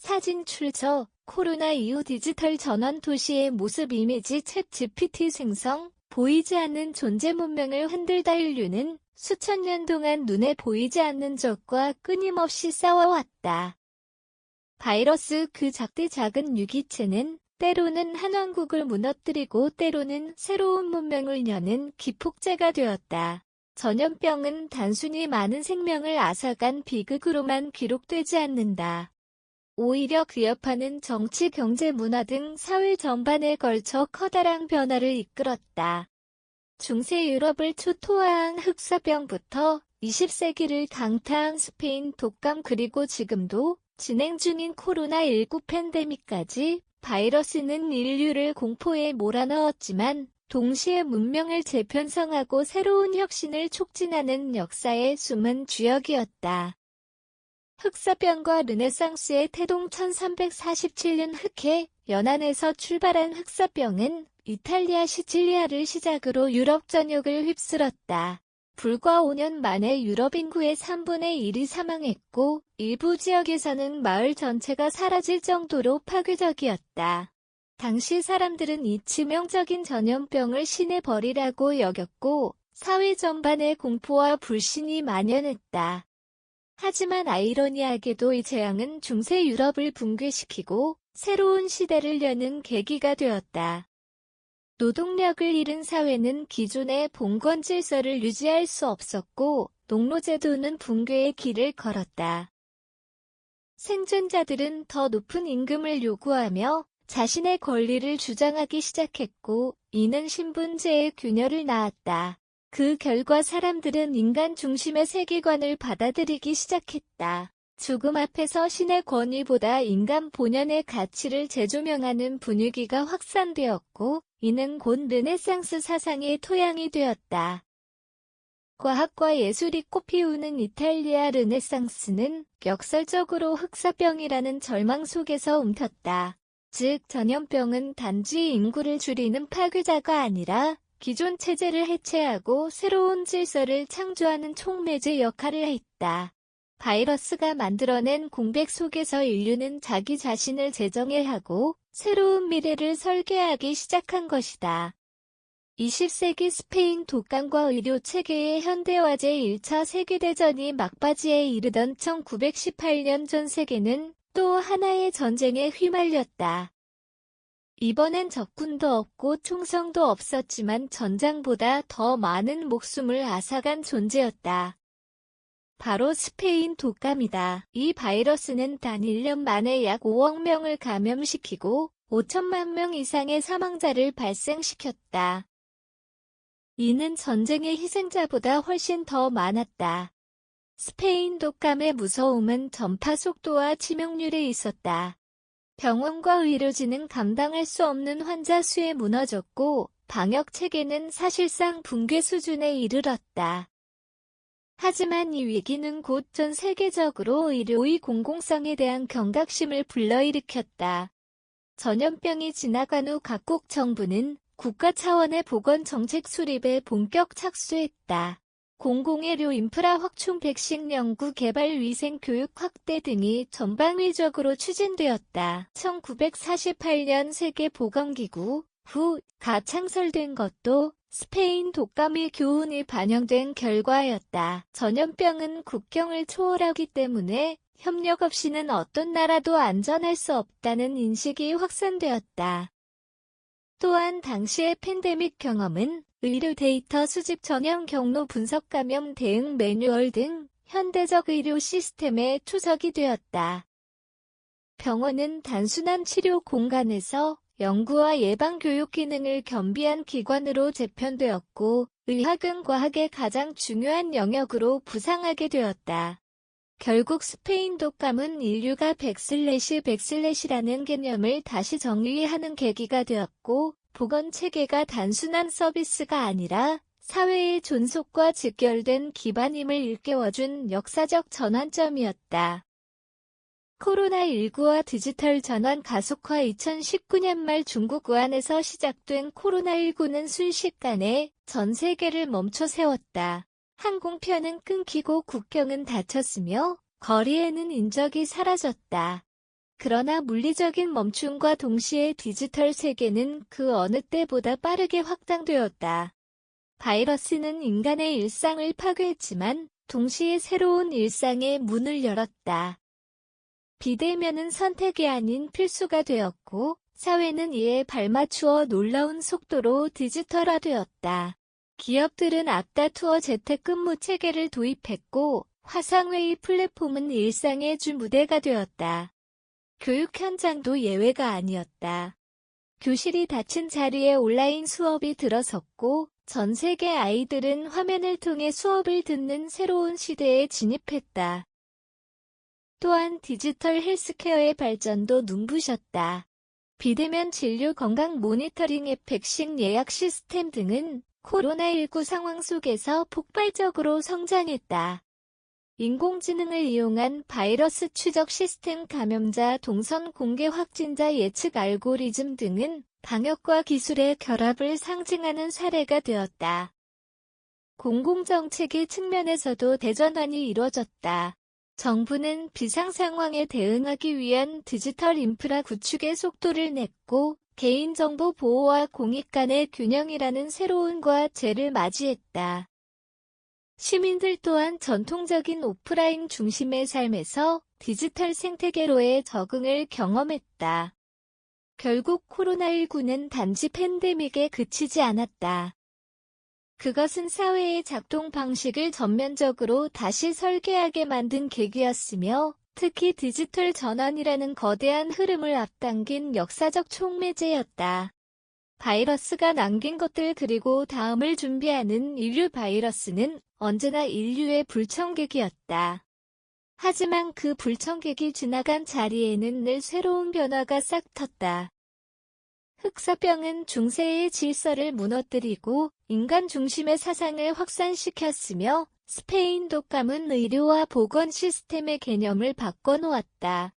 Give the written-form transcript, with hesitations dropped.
사진 출처 코로나 이후 디지털 전환 도시의 모습 이미지 챗 GPT 생성 보이지 않는 존재 문명을 흔들다 인류는 수천 년 동안 눈에 보이지 않는 적과 끊임없이 싸워왔다. 바이러스 그 작디 작은 유기체는 때로는 한 왕국을 무너뜨리고 때로는 새로운 문명을 여는 기폭제가 되었다. 전염병은 단순히 많은 생명을 앗아간 비극으로만 기록되지 않는다. 오히려 그 여파는 정치, 경제, 문화 등 사회 전반에 걸쳐 커다란 변화를 이끌었다. 중세 유럽을 초토화한 흑사병부터 20세기를 강타한 스페인 독감 그리고 지금도 진행 중인 코로나19 팬데믹까지 바이러스는 인류를 공포에 몰아넣었지만 동시에 문명을 재편성하고 새로운 혁신을 촉진하는 역사의 숨은 주역이었다. 흑사병과 르네상스의 태동 1347년 흑해 연안에서 출발한 흑사병은 이탈리아 시칠리아를 시작으로 유럽 전역을 휩쓸었다. 불과 5년 만에 유럽 인구의 3분의 1이 사망했고 일부 지역에서는 마을 전체가 사라질 정도로 파괴적이었다. 당시 사람들은 이 치명적인 전염병을 신의 벌이라고 여겼고 사회 전반에 공포와 불신이 만연했다. 하지만 아이러니하게도 이 재앙은 중세 유럽을 붕괴시키고 새로운 시대를 여는 계기가 되었다. 노동력을 잃은 사회는 기존의 봉건 질서를 유지할 수 없었고 농노제도는 붕괴의 길을 걸었다. 생존자들은 더 높은 임금을 요구하며 자신의 권리를 주장하기 시작했고 이는 신분제의 균열을 낳았다. 그 결과 사람들은 인간 중심의 세계관을 받아들이기 시작했다. 죽음 앞에서 신의 권위보다 인간 본연의 가치를 재조명하는 분위기가 확산되었고 이는 곧 르네상스 사상의 토양이 되었다. 과학과 예술이 꽃피우는 이탈리아 르네상스는 역설적으로 흑사병이라는 절망 속에서 움켰다. 즉 전염병은 단지 인구를 줄이는 파괴자가 아니라 기존 체제를 해체하고 새로운 질서를 창조하는 촉매제 역할을 했다. 바이러스가 만들어낸 공백 속에서 인류는 자기 자신을 재정의하고 새로운 미래를 설계하기 시작한 것이다. 20세기 스페인 독감과 의료 체계의 현대화제 1차 세계대전이 막바지에 이르던 1918년 전 세계는 또 하나의 전쟁에 휘말렸다. 이번엔 적군도 없고 총성도 없었지만 전장보다 더 많은 목숨을 앗아간 존재였다. 바로 스페인 독감이다. 이 바이러스는 단 1년 만에 약 5억 명을 감염시키고 5천만 명 이상의 사망자를 발생시켰다. 이는 전쟁의 희생자보다 훨씬 더 많았다. 스페인 독감의 무서움은 전파 속도와 치명률에 있었다. 병원과 의료진은 감당할 수 없는 환자 수에 무너졌고 방역 체계는 사실상 붕괴 수준에 이르렀다. 하지만 이 위기는 곧 전 세계적으로 의료의 공공성에 대한 경각심을 불러일으켰다. 전염병이 지나간 후 각국 정부는 국가 차원의 보건정책 수립에 본격 착수했다. 공공의료 인프라 확충, 백신 연구 개발, 위생 교육 확대 등이 전방위적으로 추진되었다. 1948년 세계보건기구가 창설된 것도 스페인 독감의 교훈이 반영된 결과였다. 전염병은 국경을 초월하기 때문에 협력 없이는 어떤 나라도 안전할 수 없다는 인식이 확산되었다. 또한 당시의 팬데믹 경험은 의료 데이터 수집, 전염 경로 분석, 감염 대응 매뉴얼 등 현대적 의료 시스템의 초석이 되었다. 병원은 단순한 치료 공간에서 연구와 예방 교육 기능을 겸비한 기관으로 재편되었고 의학은 과학의 가장 중요한 영역으로 부상하게 되었다. 결국 스페인 독감은 인류가 백슬래시라는 개념을 다시 정의하는 계기가 되었고 보건체계가 단순한 서비스가 아니라 사회의 존속과 직결된 기반임을 일깨워준 역사적 전환점이었다. 코로나19와 디지털 전환 가속화. 2019년 말 중국 우한에서 시작된 코로나19는 순식간에 전 세계를 멈춰 세웠다. 항공편은 끊기고 국경은 닫혔으며 거리에는 인적이 사라졌다. 그러나 물리적인 멈춤과 동시에 디지털 세계는 그 어느 때보다 빠르게 확장되었다. 바이러스는 인간의 일상을 파괴했지만 동시에 새로운 일상의 문을 열었다. 비대면은 선택이 아닌 필수가 되었고 사회는 이에 발맞추어 놀라운 속도로 디지털화되었다. 기업들은 앞다투어 재택근무 체계를 도입했고 화상회의 플랫폼은 일상의 주 무대가 되었다. 교육 현장도 예외가 아니었다. 교실이 닫힌 자리에 온라인 수업이 들어섰고 전 세계 아이들은 화면을 통해 수업을 듣는 새로운 시대에 진입했다. 또한 디지털 헬스케어의 발전도 눈부셨다. 비대면 진료 건강 모니터링 앱 백신 예약 시스템 등은 코로나19 상황 속에서 폭발적으로 성장했다. 인공지능을 이용한 바이러스 추적 시스템, 감염자 동선 공개, 확진자 예측 알고리즘 등은 방역과 기술의 결합을 상징하는 사례가 되었다. 공공정책의 측면에서도 대전환이 이뤄졌다. 정부는 비상 상황에 대응하기 위한 디지털 인프라 구축에 속도를 냈고 개인정보 보호와 공익 간의 균형이라는 새로운 과제를 맞이했다. 시민들 또한 전통적인 오프라인 중심의 삶에서 디지털 생태계로의 적응을 경험했다. 결국 코로나19는 단지 팬데믹에 그치지 않았다. 그것은 사회의 작동 방식을 전면적으로 다시 설계하게 만든 계기였으며 특히 디지털 전환이라는 거대한 흐름을 앞당긴 역사적 촉매제였다. 바이러스가 남긴 것들 그리고 다음을 준비하는 인류 바이러스는 언제나 인류의 불청객이었다. 하지만 그 불청객이 지나간 자리에는 늘 새로운 변화가 싹 텄다. 흑사병은 중세의 질서를 무너뜨리고 인간 중심의 사상을 확산시켰으며 스페인 독감은 의료와 보건 시스템의 개념을 바꿔놓았다.